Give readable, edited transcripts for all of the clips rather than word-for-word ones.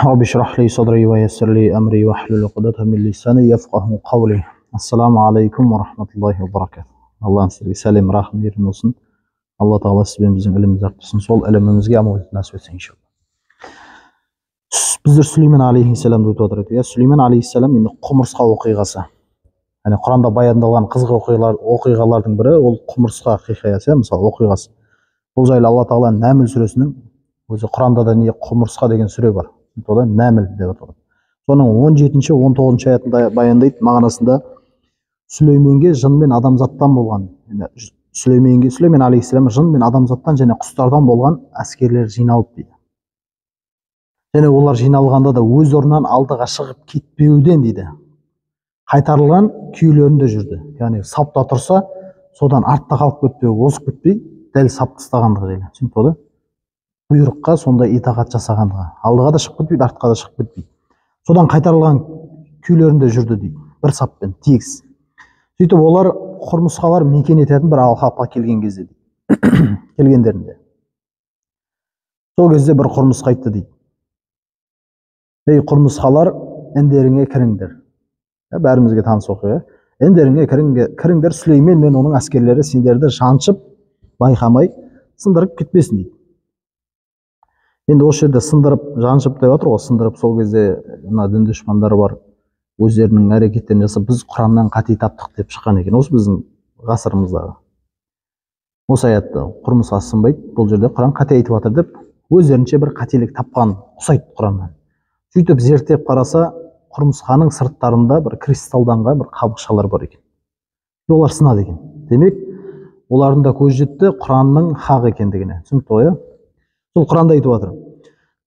رب اشرح لي صدري ويسر لي أمري واحلل عقدة من لساني يفقهوا قولي. Assalamu alaikum wa rahmatullahi wa barakatuh. Allah'ın sizге сәлем, рахым, мейірім болсын. Алла тағала сіз бен біздің ілімімізді арттырсын. Сол ілімімізге амал насіп етсін иншалла. Біздер Сүлеймен алейхиссаламды өтіп отырдық. Сүлеймен алейхиссалам енді құмырсқа оқиғасы. Яғни Құранда баяндалған қызық оқиғалардың бірі ол құмырсқа хикаясы, мысалы оқиғасы. Бұл жайлы Алла тағала Нәмл сүресінің өзі Құранда да не құмырсқа деген сүре бар. Ода Нәмл деп аталады. Соның 17-19 аятында баяндайды, мағынасында Сүлейменге жын мен адамзаттан болған, Сүлеймен алейхиссалам жын мен адамзаттан және құстардан болған әскерлер жиналып дейді. Және олар жиналғанда да өз орнынан алдыға шығып кетпеуден дейді. Қайтарылған күйлерінде жүрді. Яғни сапта тұрса, содан артта қалып кетпеу, озып кетпей, дәл сап тастағандығы дейді. Түсінікті болды? Бұйрыққа сондай итағат жасағандығы. Алдыға да шығып кетпейді, артқа да шығып кетпейді. Содан қайтарылған күйлерінде жүрді дейді. Бір саппен, тегіс. Сөйтіп олар құмырсқалар мекен ететін бір алқапқа келген кезде дейді. Келгендерінде. Сол кезде бір құмырсқа айтты дейді. Ей құмырсқалар, індеріңе кіріңдер. Бәрімізге таныс оқиға. Індеріңе кіріңдер, Сүлеймен мен оның әскерлері сендерді жаншып, байқамай, сындырып кетпесін дейді. Енді осы жерде сындырып, жаншып деп отыр ғой, сындырып сол кезде дін дұшпандары бар. Өздерінің әрекеттерін жасап, біз Құраннан қате таптық деп шыққан екен. Осы біздің ғасырымыздағы. Осы аятта құмырсқа сынбайды, бұл жерде Құран қате айтып жатыр деп, өздерінше бір қателік тапқан ұқсайды Құраннан. Сөйтіп зерттеп қараса, құмырсқаның сырттарында бір кристалданған бір қабықшалар бар екен. Олар сынады екен. Демек, олардың да көз жетті Құранның хақ екендігіне. Түсінікті ғой? Сол Құранда айтып жатыр.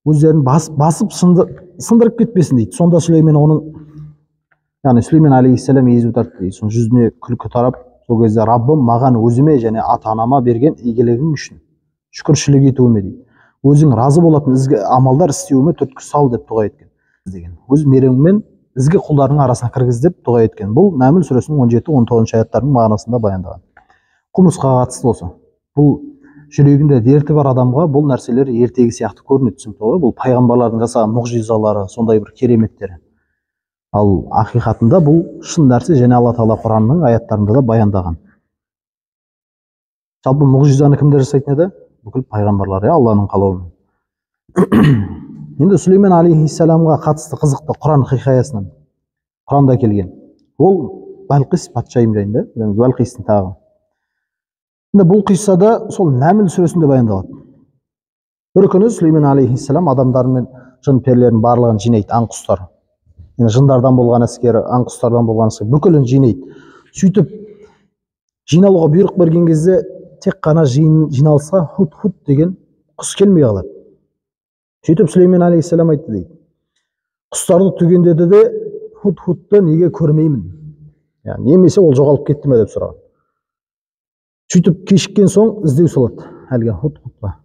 Өздерін басып сындырып кетпесін дейді. Сонда Сүлеймен оның, яғни Сүлеймен алейхиссалам езу тартты дейді. Соның жүзіне күлкі тарап, сол кезде Раббым маған өзіме және ата-анама берген игілігің үшін шүкіршілік етуіме дейді. Өзің разы болатын ізгі амалдар істеуіме түрткі сал деп дұға еткен. Өз мереңмен ізгі құлдарының арасына кіргіз деп дұға еткен. Бұл Нәмл сүресінің 17-19 аяттарының мағынасында баяндаған. Құмырсқаға қатысты осы. Бұл жүрегінде дерті бар адамға бұл нәрселер ертегі сияқты көрінеді. Түсінікті? Бұл пайғамбарлардың жасаған мұғжизалары, сондай бір кереметтері. Ал ақиқатында бұл шын нәрсе және Алла тағала Құранның аяттарында да баяндаған. Жалпы мұғжизаны кімдер жасайтын еді? Бүкіл пайғамбарлар, Алланың қалауымен. Енді Сүлеймен алейхиссаламға қатысты қызықты Құран хикаясынан Құранда келген. Ол Балқис патшайым жайында, Балқистің тағы. Енді бұл қиссада сол Нәмл сүресінде баяндалады. Бір күні Сүлеймен алейхиссалам адамдар мен жын перілерін барлығын жинайды, аң-құстар. Жындардан болған әскері, аң-құстардан болған әскері бүкілін жинайды. Сөйтіп жиналуға бұйрық берген кезде тек қана жиналса хут-хут деген құс келмей қалады. Сөйтіп Сүлеймен алейхиссалам айтты дейді. Құстарды түгендеді де хут-хутты неге көрмеймін? Немесе ол жоғалып кетті ме деп сұраған. Сөйтіп кешіккен соң іздеу салады әлгі хут-хутқа.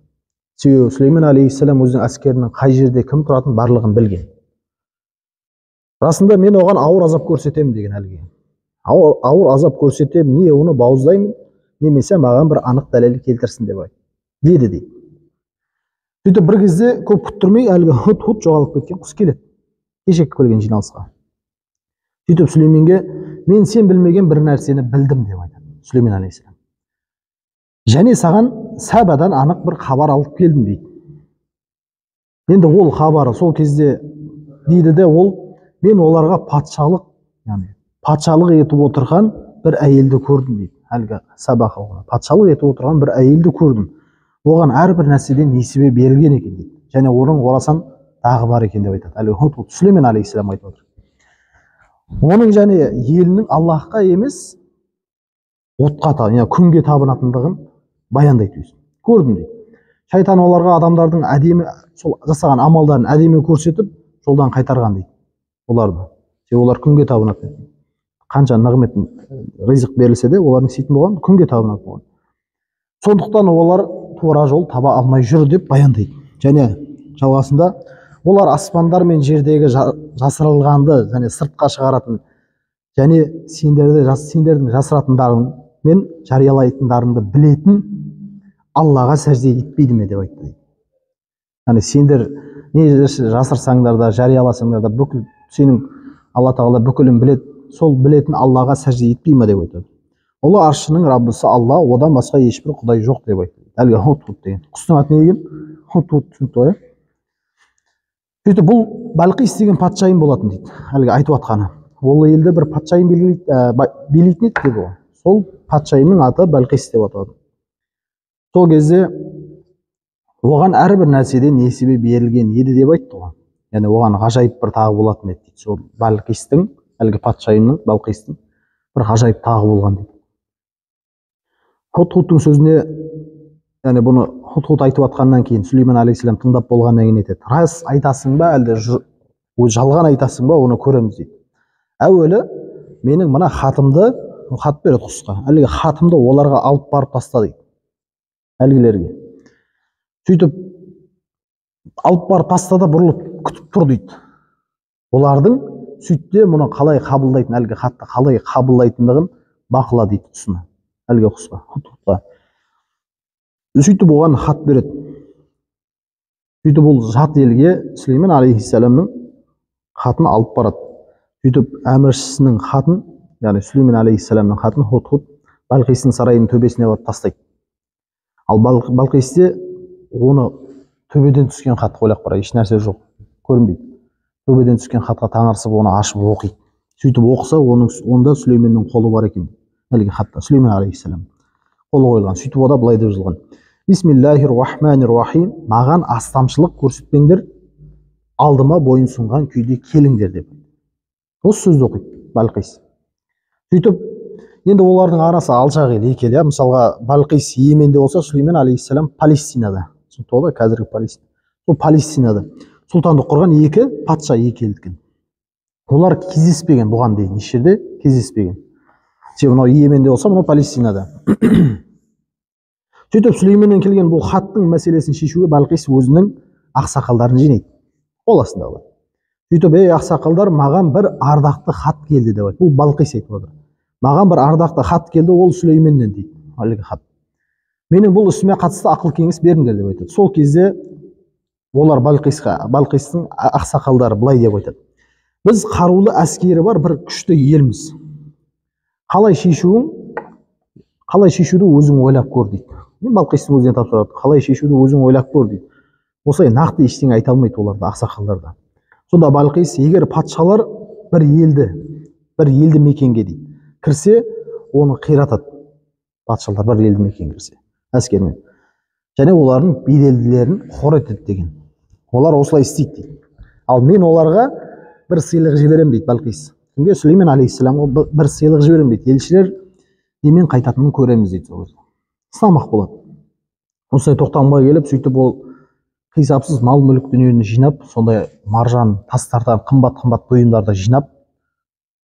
Себебі Сүлеймен алейхиссалам өзінің әскерінің қай жерде кім тұратын барлығын білген. Расында мен оған ауыр азап көрсетемін деген әлгі. Ауыр азап көрсетемін, не оны бауыздаймын, немесе маған бір анық дәлел келтірсін деп айтты. Деді дейді. Сөйтіп бір кезде көп күттірмей әлгі хут-хут жоғалып кеткен құс келеді. Кешекке келген жиналысқа. Сөйтіп Сүлейменге мен сен білмеген бір нәрсені білдім деп айтады. Сүлеймен алейхиссалам. Және саған Сәбадан анық бір хабар алып келдім дейді. Енді ол хабары сол кезде дейді де ол мен оларға патшалық етіп отырған бір әйелді көрдім дейді. Әлгі Саба қауымына патшалық етіп отырған бір әйелді көрдім. Оған әрбір нәрседен несібе берілген екен дейді. Және оның орасан дағы бар екен деп айтады. Әлгі Сүлеймен алейхиссалам айтып отыр. Оның және елінің Аллахқа емес отқа, күнге табынатындығын баяндайды. Көрдім дейді. Шайтан оларға адамдардың әдемі сол жасаған амалдарын әдемі көрсетіп, жолдан қайтарған дейді. Оларды. Олар күнге табынады. Қанша нығмет ризық берілсе де, олардың істейтін болған күнге табынады болған. Сондықтан олар тура жол таба алмай жүр деп баяндайды. Және жалғасында олар аспандар мен жердегі жасырылғанды және сыртқа шығаратын және сендердің жасыратындарың мен жариялайтындарыңды білетін Аллаға сәжде етпейді ме деп айтты. Яғни сендер не жасырсаңдар да, жарияласаңдар да, бүкіл сенің Алла тағала бүкілін білет, сол білетін Аллаға сәжде етпей ма деп айтады. Ұлы аршының Раббысы Алла, одан басқа ешбір құдай жоқ деп айтады. Әлгі Худхуд деген. Құстың аты не деген? Худхуд, түсінікті ғой. Сөйтіп бұл Балқис деген патшайым болатын дейді. Әлгі айтып жатқаны. Ол елді бір патшайым билейтін еді деді ғой. Сол патшайымның аты Балқис деп аталады. Сол кезде оған әрбір нәрседен несібе берілген еді деп айтты ғой. Яғни оған ғажайып бір тағы болатын еді дейді. Сол Балқистің, әлгі патшайымның, Балқистың бір ғажайып тағы болған дейді. Худхудтың сөзіне, яғни бұны Худхуд айтып жатқаннан кейін Сүлеймен алейхиссалам тыңдап болғаннан кейін айтады: рас айтасың ба, әлде жалған айтасың ба, оны көреміз дейді. Әуелі менің мына хатымды, хат береді құсқа, әлгі хатымды оларға алып барып таста дейді, әлгілерге. Сөйтіп алып барып таста да бұрылып күтіп тұр дейді. Олардың сөйтте мұны қалай қабылдайтын, әлгі хатты қалай қабылдайтындығын бақыла дейді тұсына, әлгі құсқа, Худхудқа. Сөйтіп оған хат береді. Сөйтіп ол жат елге Сүлеймен алейхиссаламның хатын алып барады. Сөйтіп әміршісінің хатын, яғни Сүлеймен алейхиссаламның хатын Худхуд Балқистің сарайының төбесіне барып тастайды. Ал Балқисте оны төбеден түскен хат ойлап қара, еш нәрсе жоқ, көрінбейді. Төбеден түскен хатқа таңырсып оны ашып оқиды. Сөйтіп оқыса, онда Сүлейменнің қолы бар екен. Әлгі хатта Сүлеймен алейхиссалам қолы қойылған. Сөйтіп ода былай деп жазылған: Бисмиллахир-рахманир-рахим, маған астамшылық көрсетпеңдер, алдыма бойынсұнған күйде келіңдер деп. Осы сөзді оқиды Балқис. Сөйтіп, енді олардың арасы алшақ ел, екі ел, иә. Мысалға, Балқис Йеменде болса, Сүлеймен алейхиссалам Палестинада. Түсінікті, қазіргі Палестина. Сол Палестинада сұлтандық құрған екі патша, екі елдікен. Олар кездеспеген бұған дейін, еш жерде кездеспеген. Мынау Йеменде болса, мынау Палестинада. Сөйтіп Сүлейменнен келген бұл хаттың мәселесін шешуге Балқис өзінің ақсақалдарын жинайды. Қол астындағылар. Сөйтіп, ей ақсақалдар, маған бір ардақты хат келді деп айтты. Бұл Балқис айтып отыр. Маған бір ардақты хат келді, ол Сүлейменнен дейді, әлгі хат. Менің бұл ісіме қатысты ақыл кеңес беріңдер деп айтады. Сол кезде олар Балқистың ақсақалдары былай деп айтады: біз қарулы әскері бар бір күшті елміз. Қалай шешуді өзің ойлап көр дейді. Балқистың өзіне тапсырады. Қалай шешуді өзің ойлап көр дейді. Осылай нақты ештеңе айта алмайды оларды, ақсақалдарда. Сонда Балқис, егер патшалар бір елді мекенге дейді кірсе, оны қиратады. Патшалар бір елді мекен кірсе, әскермен. Және олардың беделділерін қор етеді деген. Олар осылай істейді дейді. Ал мен оларға бір сыйлық жіберем дейді Балқис. Кімге? Сүлеймен алейхиссаламға бір сыйлық жіберем дейді. Елшілер немен қайтатынын көреміз дейді. Сынамақ болады. Осылай тоқтамға келіп, сөйтіп ол қисапсыз мал мүлік дүниені жинап, сондай маржан тастардан қымбат бұйымдарды жинап,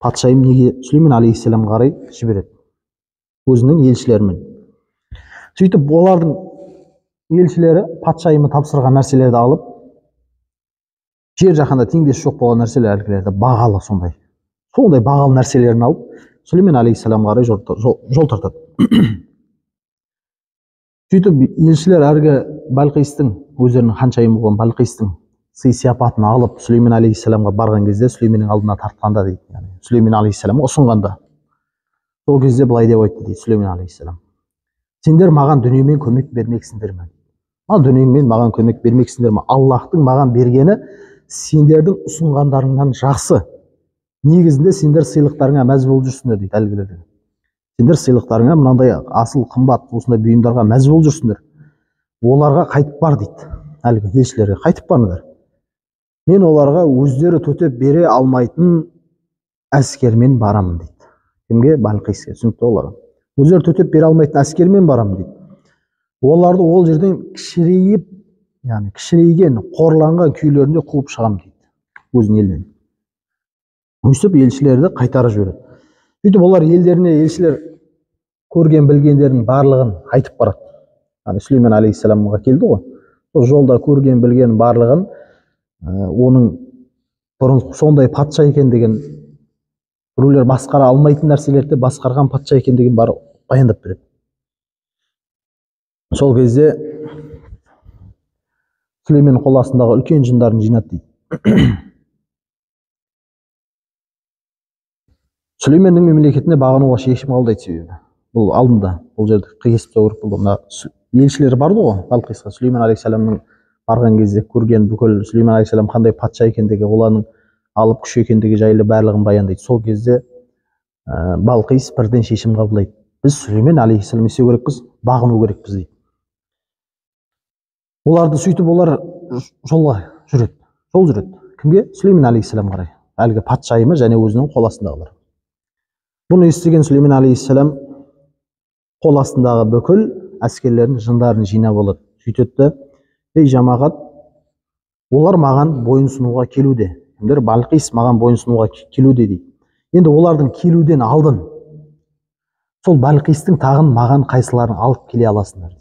патшайым неге Сүлеймен алейхиссаламға қарай жібереді, өзінің елшілерімен. Сөйтіп олардың елшілері патшайымы тапсырған нәрселерді алып, жер жаһанда теңдесі жоқ болған нәрселер, әлгілерді бағалы, сондай бағалы нәрселерін алып Сүлеймен алейхиссаламға қарай жол тартады. Сөйтіп елшілер әргі Балқистың, өздерінің ханшайымы болған Балқистың сый сияпатын алып Сүлеймен алейхиссаламға барған кезде, Сүлейменнің алдына тартқанда дейді, яғни Сүлеймен алейхиссаламға ұсынғанда, сол кезде былай деп айтты дейді Сүлеймен алейхиссалам: сендер маған дүниемен көмек бермексіңдер ме? Дүниемен маған көмек бермексіңдер ме? Аллахтың маған бергені сендердің ұсынғандарыңнан жақсы. Негізінде сендер сыйлықтарыңа мәз болып жүрсіңдер дейді әлгілерге. Сендер сыйлықтарыңа мынандай асыл қымбат осындай бұйымдарға мәз болып жүрсіңдер. Оларға қайтып бар дейді. Әлгі елшілерге қайтып барыңдар. Мен оларға өздері төтеп бере алмайтын әскермен барамын дейді. Кімге? Балқиске. Түсінікті, оларға. Өздері төтеп бере алмайтын әскермен барамын дейді. Оларды ол жерден кішірейген, қорланған күйлерінде қуып шығамын дейді. Өзінің елінен. Өйстіп елшілерді қайтарып жібереді. Сөйтіп олар елдеріне елшілер көрген білгендерінің барлығын айтып барады. Сүлеймен алейхиссаламға келді ғой. Сол жолда көрген білген барлығын, оның бұрын сондай патша екендігін, біреулер басқара алмайтын нәрселерді басқарған патша екендігін бар баяндап береді. Сол кезде Сүлеймен қол астындағы үлкен жындарын жинады дейді. Сүлейменнің мемлекетіне бағынуға шешім қабылдайды. Себебі бұл алдында бұл жерде қиысып көріп болды. Мына елшілер барды ғой Балқисқа. Сүлеймен алейхисаламның барған кезде көрген бүкіл Сүлеймен алейхисалам қандай патша екендігі, олардың алып күш екендігі жайлы барлығын баяндайды. Сол кезде Балқис бірден шешім қабылдайды. Біз Сүлеймен алейхисалам істеу керекпіз, бағыну керекпіз дейді. Оларды сөйтіп олар жолға жүреді. Жол жүреді. Кімге? Сүлеймен алейхисалам қарай. Әлгі патшайымы және өзінің қол астындағылар. Бұны естіген Сүлеймен алейхисалам қол астындағы бүкіл әскерлерін, жындарын жинап алады. Сөйтеді, ей жамағат, олар маған бойынсынуға келуде. Кімдер? Балқис маған бойынсынуға келуде дейді. Енді олардың келуден алдын сол Балқистің тағын маған қайсыларын алып келе аласыңдар.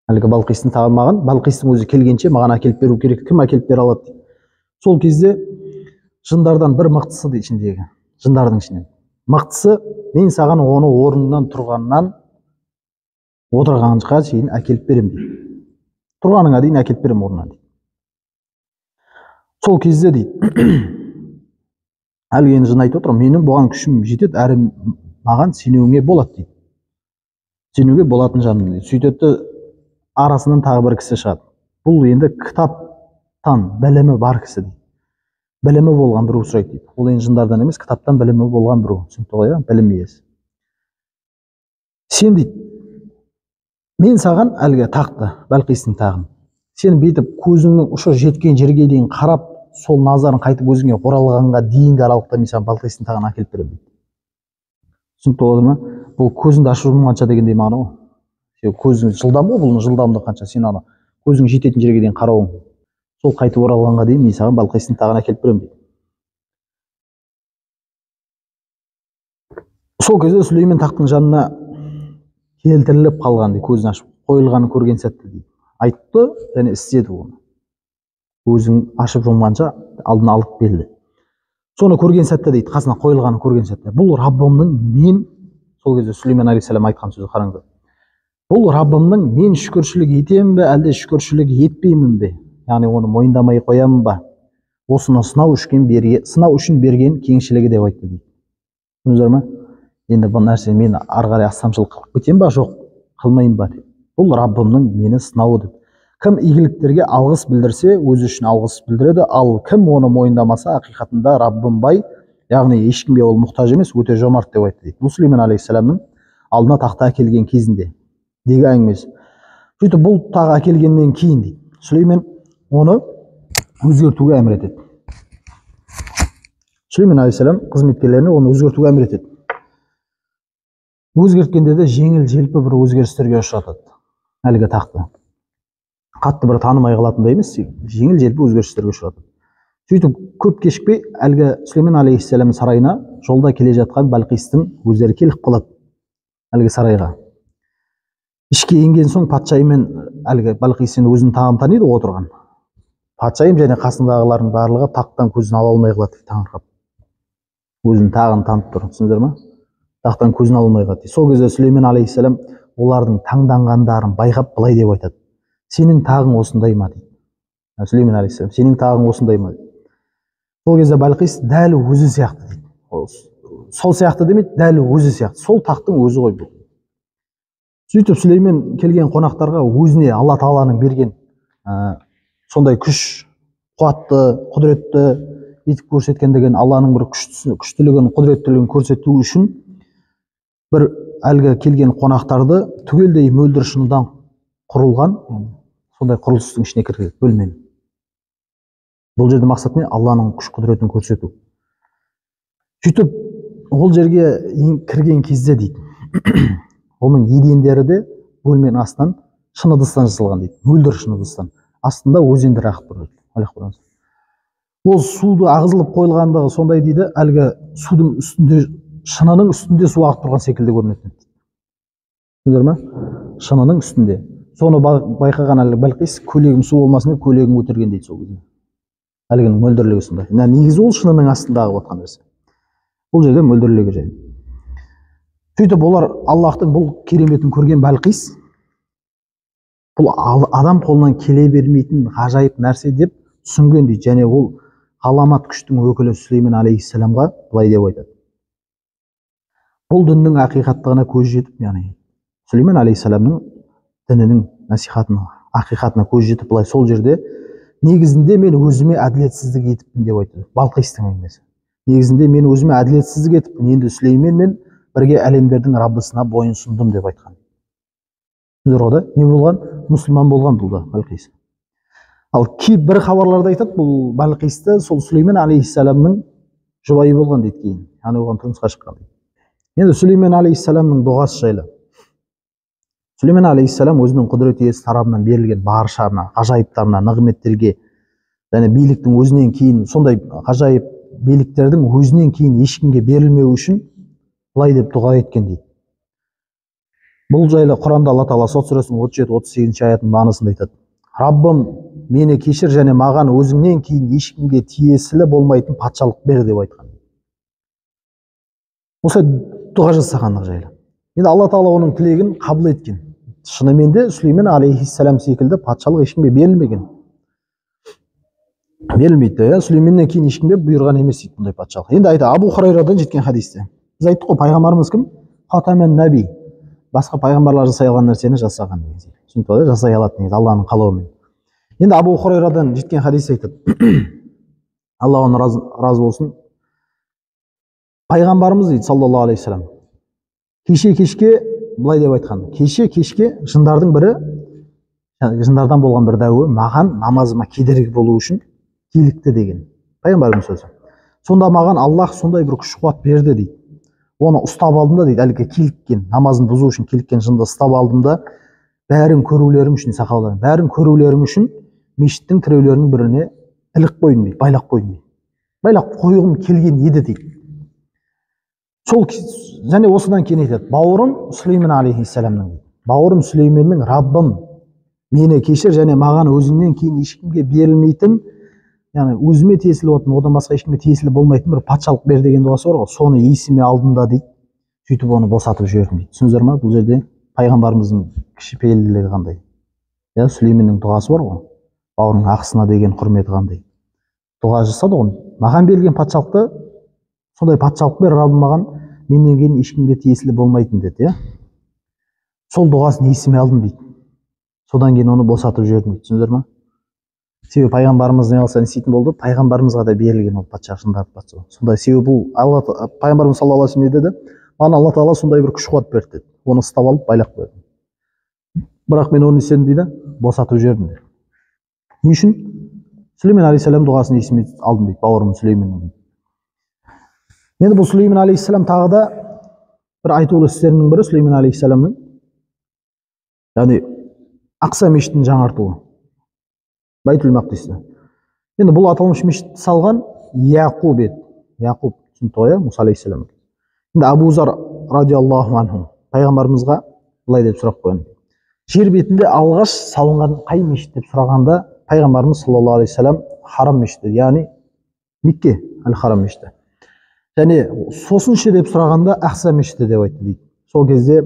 Әлгі Балқистің тағын маған, Балқистің өзі келгенше маған әкеліп беру керек. Кім әкеліп бере алады дейді. Сол кезде жындардан бір мықтысы дейді ішіндегі, жындардың ішінен. Мықтысы, мен саған оны орнынан тұрғаннан отырғанға шейін әкеліп берем дейді. Тұрғаныңа дейін әкеліп берем орнынан дейді. Сол кезде дейді, әлгі енді жын айтып отыр, менің бұған күшім жетеді, әрі маған сенуіңе болады дейді. Сенуге болатын жаным дейді. Сөйтеді, арасынан тағы бір кісі шығады. Бұл енді кітаптан білімі бар кісі дейді. Білімі болған біреу сұрайды дейді. Ол енді жындардан емес, кітаптан білімі болған біреу. Түсінікті ғой, білім иесі. Сен дейді, мен саған әлгі тақты, Балқистың тағын. Сен бүйтіп көзіңнің ұшы жеткен жерге дейін қарап, сол назарын қайтып өзіңе оралғанға дейінгі аралықта мен саған Балқистың тағын әкеліп беремін дейді. Түсінікті болды ма? Бұл көзіңді ашып жұмғанша дегендей мағына ғой. Көзің жылдам ғой, бұл жылдамдық қанша, сен ана көзің жететін жерге дейін қарауың. Сол қайтып оралғанға дейін мен саған Балқистың тағын әкеліп беремін дейді. Сол кезде Сүлеймен тақтың жанына келтіріліп қалған дейді, көзін ашып қойылғанын көрген сәтте дейді. Айтты және істеді оны. Көзін ашып жұмғанша алдына алып келді. Соны көрген сәтте дейді, қасына қойылғанын көрген сәтте. Бұл Раббымның мен, сол кезде Сүлеймен алейхиссалам айтқан сөзі қараңыздар. Бұл Раббымның мен шүкіршілік етемін бе, әлде шүкіршілік етпеймін бе? Яғни оны мойындамай қоямын ба? Осыны сынау үшін берген кеңшілігі деп айтты дейді. Түсіндіңіздер ме? Енді бұл нәрсе мені ары қарай астамшылық қылып кетемін ба, жоқ, қылмайын ба деп. Бұл Раббымның мені сынауы деп. Кім игіліктерге алғыс білдірсе, өзі үшін алғыс білдіреді, ал кім оны мойындамаса, ақиқатында Раббым бай, яғни ешкімге ол мұқтаж емес, өте жомарт деп айтты дейді. Бұл Сүлеймен алейхиссаламның алдына тақта әкелген кезінде деге әңгімесі. Сөйтіп бұл тағы әкелгеннен кейін дейді, Сүлеймен оны өзгертуге әмір етеді. Сүлеймен алейхиссалам қызметкерлеріне оны өзгертуге әмір етеді. Өзгерткенде де жеңіл желпі бір өзгерістерге ұшыратады. Әлгі тақты қатты бір танымай қалатындай емес, жеңіл желпі өзгерістерге ұшыратады. Сөйтіп көп кешікпей әлгі Сүлеймен алейхиссалам сарайына жолда келе жатқан Балқистың өздері келіп қалады әлгі сарайға. Ішке енген соң патшайым әлгі Балқистен өзінің тағын таниды отырған. Патшайым және қасындағылардың барлығы тақтан көзін ала алмай қалады, таңырқап. Өзінің тағын танып тұр, түсіндіңіздер ме? Тақтан көзін ала алмай қалады. Сол кезде Сүлеймен алейхиссалам олардың таңданғандарын байқап былай деп айтады. Сенің тағың осындай ма дейді. Сүлеймен алейхиссалам, сенің тағың осындай ма дейді. Сол кезде Балқис дәл өзі сияқты дейді. Сол сияқты демейді, дәл өзі сияқты. Сол тақтың өзі ғой бұл. Сөйтіп Сүлеймен келген қонақтарға өзіне Алла Тағаланың берген сондай күш, қуатты, құдіретті етіп көрсеткендеген Алланың бір күштілігін, құдіреттілігін көрсету үшін бір әлгі келген қонақтарды түгелдей мөлдір шыныдан құрылған сондай құрылыстың ішіне кіргізеді, бөлмені. Бұл жерде мақсат не? Алланың күш құдіретін көрсету. Сөйтіп ол жерге кірген кезде дейді, оның едендері де бөлменің астынан шыны ыдыстан жасалған дейді, мөлдір шыны ыдыстан. Астында өзендер ағып тұр. Ол суды ағызылып қойылғандығы сондай дейді, әлгі судың үстінде, шынының үстінде су ағып тұрған секілді көрінеді. Түсіндіңіздер ме? Шынының үстінде. Соны байқаған әлгі Балқис, көйлегім су болмасын деп көйлегін көтерген дейді сол кезде. Әлгінің мөлдірлігі сондай. Негізі ол шынының астында ағып отқан нәрсе. Бұл жерде мөлдірлігі жай. Сөйтіп олар Аллахтың бұл кереметін көрген Балқис бұл адам қолынан келе бермейтін ғажайып нәрсе деп түсінген дейді. Және ол ғаламат күштің өкілі Сүлеймен алейхиссаламға былай деп айтады: бұл діннің ақиқаттығына көз жетіп, яғни Сүлеймен алейхиссаламның дінінің насихатының ақиқатына көз жетіп, былай сол жерде негізінде мен өзіме әділетсіздік етіппін деп айтады. Балқистың әңгімесі. Негізінде мен өзіме әділетсіздік етіппін, енді Сүлейменмен бірге әлемдердің Раббысына бойынсұндым деп айтқан. Зорғада не болған? Мұсылман болған бұл да Балқис. Ал бір хабарларда айтады, бұл Балқисты сол Сүлеймен алейхиссаламның жұбайы болған дейді кейін. Яғни оған тұрмысқа шыққан дейді. Енді Сүлеймен алейхиссаламның дұғасы жайлы. Сүлеймен алейхиссалам өзінің құдірет иесі тарапынан берілген баршана ғажайыптарына, нығметтерге және биліктің өзінен кейін, сондай ғажайып биліктердің өзінен кейін ешкімге берілмеу үшін былай деп дұға еткен дейді. Бұл жайлы Құранда Алла Тағала Сот сүресінің 37-38 аятының мағынасында айтады: Раббым, мені кешір және маған өзіңнен кейін ешкімге тиесілі болмайтын патшалық бер деп айтқан. Осы дұға жасағандық жайлы. Енді Алла Тағала оның тілегін қабыл еткен. Шынымен де Сүлеймен алейхиссалам секілді патшалық ешкімге берілмеген. Берілмейді. Сүлейменнен кейін ешкімге бұйырған емес дейді бұндай патшалық. Енді айта Абу Хурайрадан жеткен хадисте. Біз айттық қой, пайғамбарымыз кім? Хатаман наби. Басқа пайғамбарлар жасай алған нәрсені жасаған деген секілді. Түсінікті ғой, жасай алады негізі Алланың қалауымен. Енді Абу Хурайрадан жеткен хадис айтады. Алла оған разы болсын. Пайғамбарымыз дейді саллаллаху алейхи вассалам, кешке былай деп айтқан: кешке жындардың бірі, жындардан болған бір дәуі маған намазыма кедергі болу үшін килікті деген пайғамбарымыз сөзі. Сонда маған Аллах сондай бір күш қуат берді дейді. Оны ұстап алдым да дейді, әлгі киліккен, намазын бұзу үшін киліккен жынды ұстап алдым да, бәрін көрулерім үшін, сахабалардың бәрін көрулерім үшін мешіттің тіреулерінің біріне ілік қойдым дейді, байлап қойдым дейді. Байлап қойғым келген еді дейді. Сол және осыдан кейін айтады: бауырым Сүлеймен алейхиссаламның, бауырым Сүлейменнің, Раббым, мені кешір және маған өзіңнен кейін ешкімге берілмейтін, яғни өзіме тиесілі болатын, одан басқа ешкімге тиесілі болмайтын бір патшалық бер деген дұғасы бар ғой, соны есіме алдым да дейді, сөйтіп оны босатып жібердім дейді. Түсіндіңіздер ма? Бұл жерде пайғамбарымыздың кішіпейілділігі қандай. Сүлейменнің дұғасы бар ғой, бауырының ақысына деген құрметі қандай. Дұға жасады ғой, маған берілген патшалықты, сондай патшалық бер Раббым маған, менен кейін ешкімге тиесілі болмайтын деді. Сол дұғасын есіме алдым дейді. Содан кейін оны босатып жібердім дейді. Түсіндіңіздер ма? Себебі пайғамбарымыз не қылса не істейтін болды, пайғамбарымызға да берілген ол патша, жындардың патшасы. Сондай себебі бұл пайғамбарымыз саллаллаху алейхи вассалам деді, маған Алла Тағала сондай бір күш қуат берді деді. Оны ұстап алып байлап қойдым. Бірақ мен оны істедім дейді, босатып жібердім дейді. Не үшін? Сүлеймен алейхиссалам дұғасын есіме алдым дейді, бауырым Сүлейменнің дейді. Енді бұл Сүлеймен алейхиссалам тағы да бір айтулы істерінің бірі Сүлеймен алейхиссаламның, яғни Ақса мешітін жаңартуы, Байтул Мақдисті. Енді бұл аталмыш мешітті салған Яқуб еді. Яқуб, түсінікті ғой, Мұса алейхиссалам. Енді Абу Зар радиаллаху анху пайғамбарымызға былай деп сұрақ қойған: жер бетінде алғаш салынған қай мешіт деп сұрағанда, пайғамбарымыз саллаллаху алейхи вассалам Харам мешіті, яғни Мекке әл-Харам мешіті. Және сосыншы деп сұрағанда Ақса мешіті деп айтты дейді. Сол кезде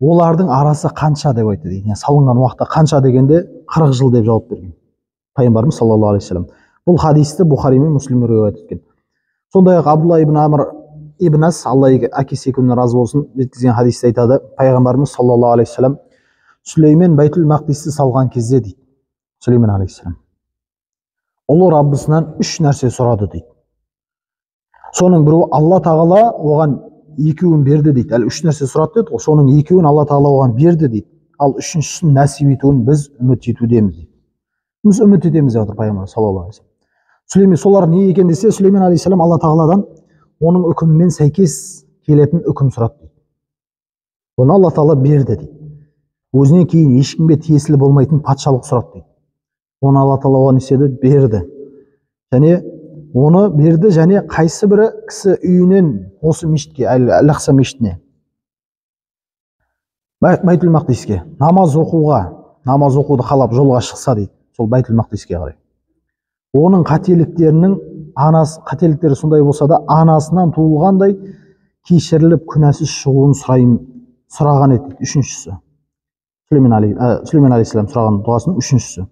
олардың арасы қанша деп айтты дейді. Салынған уақыты қанша дегенде 40 жыл деп жауап берген пайғамбарымыз саллаллаху алейхи вассалам. Бұл хадисті Бұхари мен Муслим риуаят еткен. Сондай-ақ Абдулла ибн Амр ибн Ас, Алла әкесі екеуінен разы болсын, жеткізген хадисте айтады, пайғамбарымыз саллаллаху алейхи вассалам Сүлеймен Байтул Мақдисті салған кезде дейді, Сүлеймен алейхиссалам ұлы Раббысынан 3 нәрсе сұрады дейді. Соның біреуі Алла Тағала оған екеуін берді дейді. Әлі 3 нәрсе сұрады деді, соның екеуін Алла Тағала оған берді дейді. Ал үшіншісін нәсіп етуін біз үміт етудеміз дейді. Біз үміт етеміз деп отыр пайғамбар саллаллаху алейхи вассалам. Сүлеймен, солар не екен десе, Сүлеймен алейхиссалам Алла Тағаладан оның үкімімен сәйкес келетін үкім сұрады дейді. Оны Алла Тағала берді дейді. Өзінен кейін ешкімге тиесілі болмайтын патшалық сұрады дейді. Оны Алла Тағала оған істеді, берді. Және оны берді, және қайсы бірі кісі үйінен осы мешітке, Әл-Ақса мешітіне, Байтул Мақдиске намаз оқуды қалап жолға шықса дейді, сол Байтул Мақдиске қарай. Оның қателіктері сондай болса да, анасынан туылғандай кешіріліп күнәсіз шығуын сұраған еді. Үшіншісі, сүлеймен алейхисалам сұраған дұғасының үшіншісі.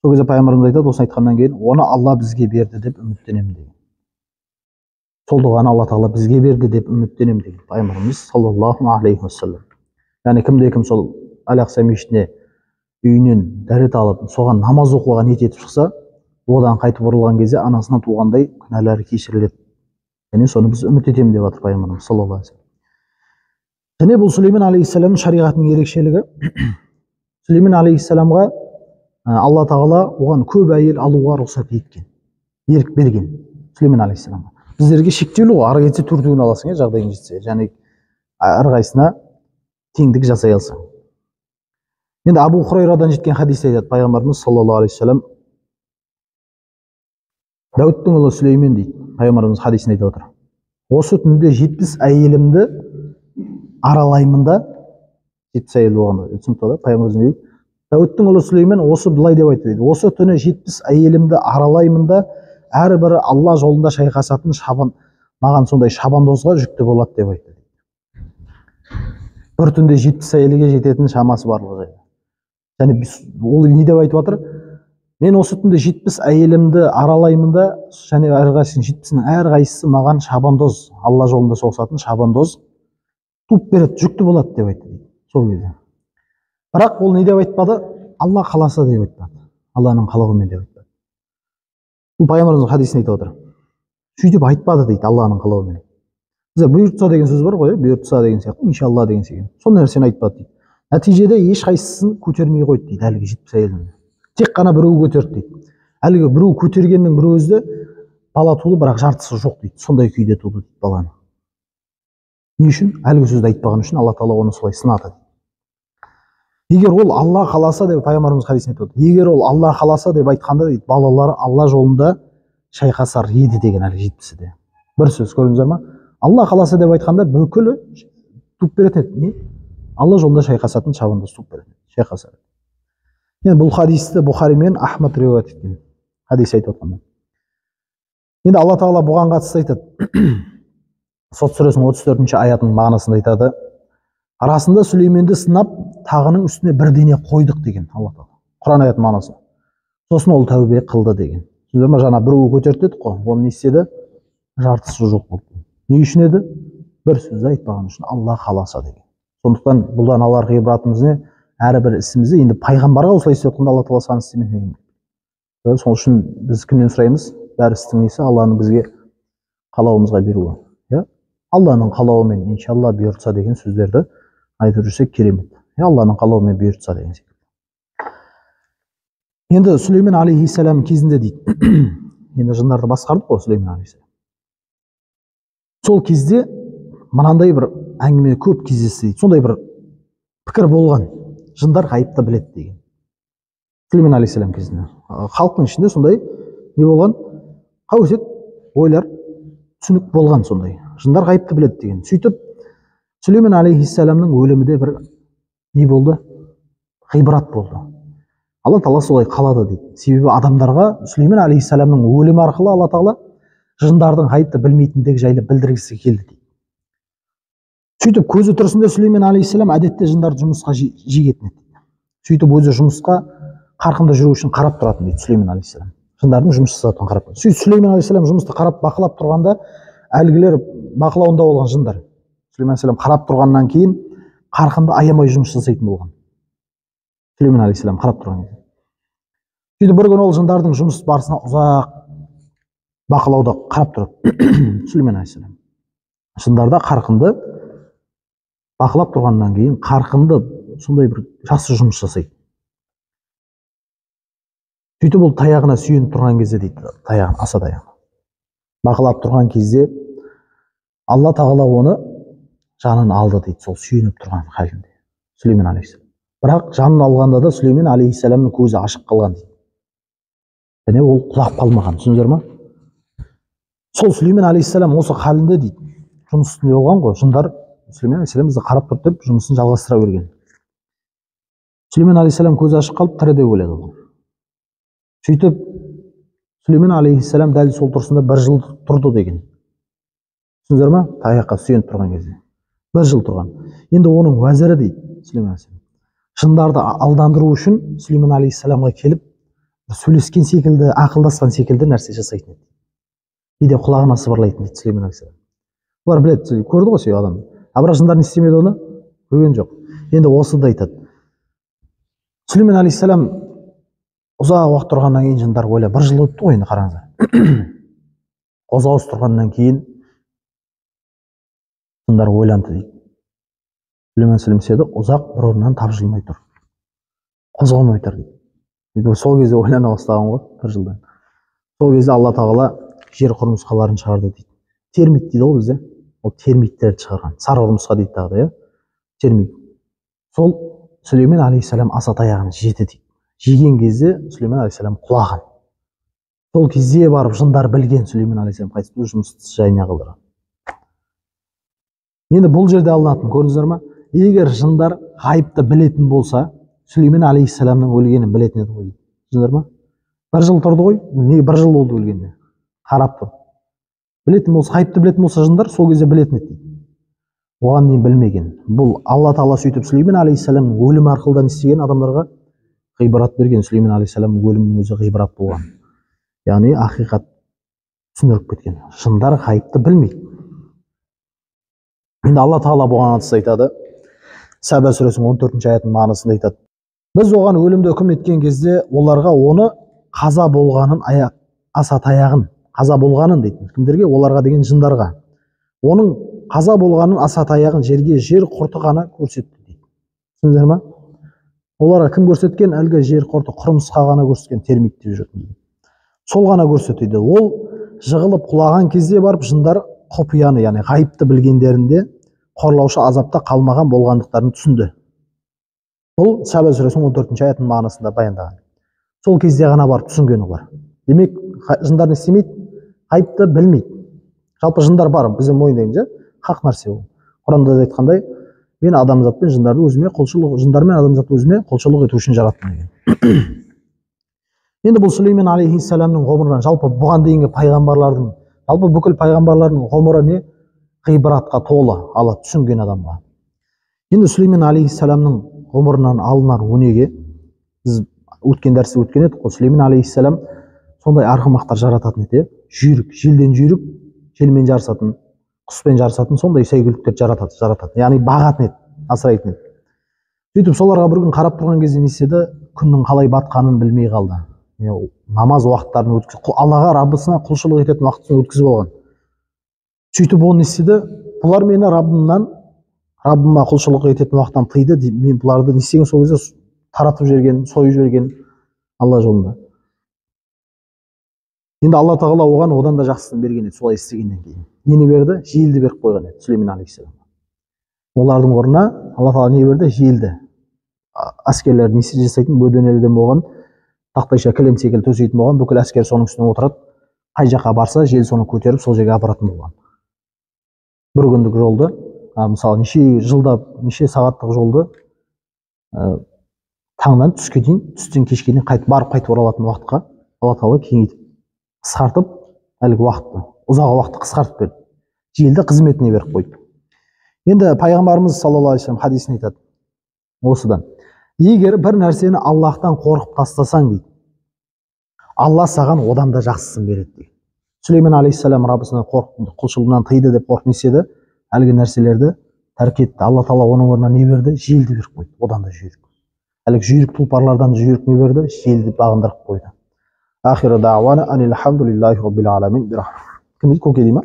Сол кезде пайғамбарымыз айтады, осыны айтқаннан кейін, оны Алла бізге берді деп үміттенемін деген. Сол дұғаны Алла тағала бізге берді деп үміттенемін деген пайғамбарымыз саллаллаху алейхи уассалам. Яғни кімде-кім сол Әл-Ақса мешітіне үйінен дәрет алып, соған намаз оқуға ниет етіп шықса, одан қайтып оралған кезде анасынан туғандай күнәлары кешіріледі. Және соны біз үміт етемін деп жатыр пайғамбарымыз саллаллаху алейхи уассалам. Және бұл сүлеймен алейхиссаламның шариғатының ерекшелігі, сүлеймен алейхиссаламға Алла тағала оған көп әйел алуға рұқсат еткен, ерік берген сүлеймен алейхиссаламға. Біздерге шектеулі ғой, ары кетсе төртеуін аласың, жағдайың жетсе, және әрқайсысына теңдік жасай алсаң. Енді Абу Хурайрадан жеткен хадисте айтады пайғамбарымыз саллаллаху алейхи вассалам, Дәуіттің ұлы Сүлеймен дейді, пайғамбарымыз хадисінде айтып отыр. Осы түнде 70 әйелімді аралаймын да, 70 әйел болғанда, түсінікті да, пайғамбарымыз дейді. Дәуіттің ұлы Сүлеймен осы былай деп айтты дейді. Осы түні 70 әйелімді аралаймын да, әрбірі Алла жолында шайқасатын маған сондай шабандозға жүкті болады деп айтты. Бір түнде 70 әйелге жететін шамасы барлығы. Және ол не деп айтып жатыр? Мен осы түнде 70 әйелімді аралаймын да, және әрқайсының 70-нің әрқайсысы маған шабандоз, Алла жолында соғысатын шабандоз туып береді, жүкті болады деп айтты. Сол кезде. Бірақ ол не деп айтпады? Алла қаласа деп айтпады. Алланың қалауымен деп айтпады. Бұл пайғамбарымыз хадисінде айтып отыр. Сөйтіп айтпады дейді, Алланың қалауымен. Бізде бұйыртса деген сөз бар ғой, бұйыртса деген сияқты, иншалла деген сияқты. Сондай нәрсені айтпады дейді. Нәтижеде ешқайсысын көтермей қойды дейді, әлгі 70 әйелдің. Тек қана біреу көтерді дейді. Әлгі біреу көтергеннің бір өзі бала туды, бірақ жартысы жоқ дейді. Сондай күйде туды дейді баланы. Не үшін? Әлгі сөзді айтпаған үшін Алла Тағала оны солай сынады. Егер ол Алла қаласа деп пайғамбарымыз хадисінде айтып отыр. Егер ол Алла қаласа деп айтқанда дейді, балалары Алла жолында шайқасар еді деген әлгі 70-і де. Бір сөз көрдіңіздер ма? Алла қаласа деп айтқанда бүкілі туып беретін еді. Алла жолында шайқасатын шабандоз туып беретін еді, шайқасар. Енді бұл хадисті Бұхари мен Ахмад риуаят еткен. Хадис айтып отқанда. Енді Алла Тағала бұған қатысты айтады. Сот сүресінің 34-ші аятының мағынасында айтады. Арасында Сүлейменді сынап, тағының үстіне бірдене қойдық деген Алла Тағала. Құран аят мағынасы. Сосын ол тәубе қылды деген. Сіздер ма, жаңа біреуі көтерді қой, оны не істеді? Жартысы жоқ болды. Не үшін еді? Бір сөзді айтпаған үшін, Алла қаласа деген. Сондықтан бұлдан алар ғибратымыз не? Әрбір ісімізді енді пайғамбарға осылай істеп отқанда Алла Тағала саны істемейді. Сол үшін біз кімнен сұраймыз? Бәрі істің несі Алланың бізге қалауымызға беруі. Алланың қалауымен иншалла бұйыртса деген сөздерді айтып жүрсек керемет. Алланың қалауымен бұйыртса деген секілді. Енді Сүлеймен алейхиссалам кезінде дейді. Енді жындарды басқарды ғой Сүлеймен алейхиссалам. Сол кезде мынандай бір әңгіме көп кездесті дейді. Сондай бір пікір болған. Жындар ғайыпты біледі деген. Сүлеймен алейхиссалам кезінде. Халықтың ішінде сондай не болған? Қауесет ойлар, түсінік болған сондай. Жындар ғайыпты біледі деген. Сөйтіп Сүлеймен алейхиссаламның өлімінде бір не болды? Ғибрат болды. Алла Тағала солай қалады дейді. Себебі адамдарға Сүлеймен алейхиссаламның өлімі арқылы Алла Тағала жындардың ғайыпты білмейтіндігі жайлы білдіргісі келді дейді. Сөйтіп көзі тірісінде Сүлеймен алейхиссалам әдетте жындарды жұмысқа жегетін еді. Сөйтіп өзі жұмысқа қарқынды жүру үшін қарап тұратын дейді Сүлеймен алейхиссалам. Жындардың жұмыс жасайтын қарап. Сөйтіп Сүлеймен алейхиссалам жұмысты қарап бақылап тұрғанда әлгілер бақылауында болған жындар. Сүлеймен алейхиссалам қарап тұрғаннан кейін қарқынды аямай жұмыс жасайтын болған. Сүлеймен алейхиссалам қарап тұрған кезде. Сөйтіп бір күні ол жындардың жұмыс барысына ұзақ бақылауда қарап тұрады Сүлеймен алейхиссалам. Жындарда қарқынды бақылап тұрғаннан кейін қарқынды сондай бір жақсы жұмыс жасайды. Сөйтіп ол таяғына сүйеніп тұрған кезде дейді, таяғын, аса таяғын. Бақылап тұрған кезде Алла Тағала оны жанын алды дейді, сол сүйеніп тұрған халінде. Сүлеймен алейхиссалам. Бірақ жанын алғанда да Сүлеймен алейхиссаламның көзі ашық қалған дейді. Және ол құлап қалмаған, түсіндіңіздер ма? Сол Сүлеймен алейхиссалам осы халінде дейді, жұмыс үстінде болған ғой, жындар Сүлеймен алейхиссалам бізді қарап тұрды деп жұмысын жалғастыра берген. Сүлеймен алейхиссалам көзі ашық қалып тірі деп ойлады ол. Сөйтіп Сүлеймен алейхиссалам дәл сол тұрысында 1 жыл тұрды деген. Түсіндіңіздер ма? Таяққа сүйеніп тұрған кезде. 1 жыл тұрған. Енді оның уәзірі дейді Сүлеймен алейхиссалам. жындарды алдандыру үшін Сүлеймен алейхиссаламға келіп сөйлескен секілді, ақылдасқан секілді нәрсе жасайтын еді. Кейде құлағына сыбырлайтын дейді Сүлеймен алейхиссалам. Олар біледі, көрді ғой сол адам. Бірақ жындар не істемеді оны? Көрген жоқ. Енді осы да айтады. Сүлеймен алейхиссалам ұзақ уақыт тұрғаннан кейін жындар ойлап, бір жыл өтті ғой енді қараңыздар. Қозғалыс тұрғаннан кейін жындар ойланды дейді. Сүлеймен алейхиссалам ұзақ бір орнынан тапжылмай тұр. Қозғалмай тұр дейді. Сол кезде ойлана бастаған ғой, бір жылдан. Сол кезде Алла тағала жер құмырсқаларын шығарды дейді. Термит дейді ғой бізде. Ол термиттерді шығарған. Сары құмырсқа дейді тағы да, термит. Сол Сүлеймен алейхиссалам аса таяғын жеді дейді. Жеген кезде Сүлеймен алейхиссалам құлаған. Сол кезде барып жындар білген Сүлеймен алейхиссалам қайтыс болып жұмысты жайына қалдырған. Енді бұл жерде алынатын көрдіңіздер ме? Егер жындар ғайыпты білетін болса, Сүлеймен алейхиссаламның өлгенін білетін еді ғой. Түсіндіңіздер ме? Бір жыл тұрды ғой, не бір жыл болды өлгеніне. Қарап тұр. Білетін болса, ғайыпты білетін болса жындар сол кезде білетін еді. Оған дейін білмеген. Бұл Алла тағала сөйтіп Сүлеймен алейхиссаламның өлімі арқылы істеген адамдарға ғибрат берген. Сүлеймен алейхиссаламның өлімінің өзі ғибрат болған. Яғни ақиқат түсіндіріп кеткен. Жындар ғайыпты білмейді. Енді Алла тағала бұған қатысты айтады. Саба сүресінің 14-ші аятының мағынасында айтады. Біз оған өлімді үкім еткен кезде оларға оны қаза болғанын аса таяғын қаза болғанын дейді. Кімдерге? Оларға деген жындарға. Оның қаза болғанын аса таяғын жерге жер құрты ғана көрсетті дейді. Түсіндіңіздер ме? Оларға кім көрсеткен? Әлгі жер құрты құмырсқа ғана көрсеткен, термит деп жүретін. Сол ғана көрсетеді. Ол жығылып құлаған кезде барып жындар құпияны, яғни ғайыпты білгендерінде қорлаушы азапта қалмаған болғандықтарын түсінді. Бұл Саба сүресінің 14-ші аятының мағынасында баяндаған. Сол кезде ғана барып түсінген олар. Демек, жындар не істемейді? Ғайыпты білмейді. Жалпы жындар бар, біз мойындаймыз, хақ нәрсе ол. Құранда да айтқандай, мен адамзатпен жындарды өзіме құлшылық, жындар мен адамзатты өзіме құлшылық ету үшін жараттым деген. Енді бұл Сүлеймен алейхиссаламның ғұмырынан, жалпы бұған дейінгі пайғамбарлардың, жалпы бүкіл пайғамбарлардың ғұмыры не? Ғибратқа толы, Алла түсінген адамға. Енді Сүлеймен алейхиссаламның ғұмырынан алынар өнеге, біз өткен дәрісте өткен едік қой, Сүлеймен алейхиссалам сондай арғымақтар жарататын еді. Жүйрік, желден жүйрік, желмен жарысатын, құспен жарысатын, сондай сәйгүліктер жаратады. Яғни бағатын еді, асырайтын еді. Сөйтіп соларға бір күн қарап тұрған кезде не істеді? Күннің қалай батқанын білмей қалды. Намаз уақыттарын өткізіп, Аллаға, Раббысына құлшылық ететін уақытын өткізіп алған. Сөйтіп оны не істеді? Бұлар мені Раббыма құлшылық ететін уақыттан тыйды. Мен бұларды не істеген? Сол кезде таратып жіберген, сойып жіберген Алла жолында. Енді Алла тағала оған одан да жақсысын берген еді, солай істегеннен кейін. Нені берді? Желді беріп қойған еді Сүлеймен алейхиссалам. Олардың орнына Алла тағала не берді? Желді. Әскерлер не жасайтын? Бөденелден болған, тақтайша кілем секілді төсейтін болған, бүкіл әскер соның үстіне отырады. Қай жаққа барса, жел соны көтеріп, сол жерге апаратын болған. Бір күндік жолды, мысалы неше жылдап, неше сағаттық жолды таңнан түске дейін, түстен кешке дейін барып қайтып оралатын уақытқа Алла тағала кеңейтіп, қысқартып, әлгі уақытты, ұзақ уақытты қысқартып берді. Желді қызметіне беріп қойды. Енді пайғамбарымыз саллаллаху алейхи вассалам хадисін айтады осыдан. Егер бір нәрсені Аллахтан қорқып тастасаң дейді, Алла саған одан да жақсысын береді дейді. Сүлеймен алейхиссалам Раббысына қорқып, құлшылығынан тыйды деп қорқып неседі, әлгі нәрселерді тәрк етті. Алла тағала оның орнына не берді? Желді беріп қойды, одан да жүйрік. Әлгі жүйрік тұлпарлардан жүйрік не берді? Желді бағындырып қойды. Ахиру дa'wana анил хамдулиллахи rabbil alamin. Кім дейді? Көке дейді ма?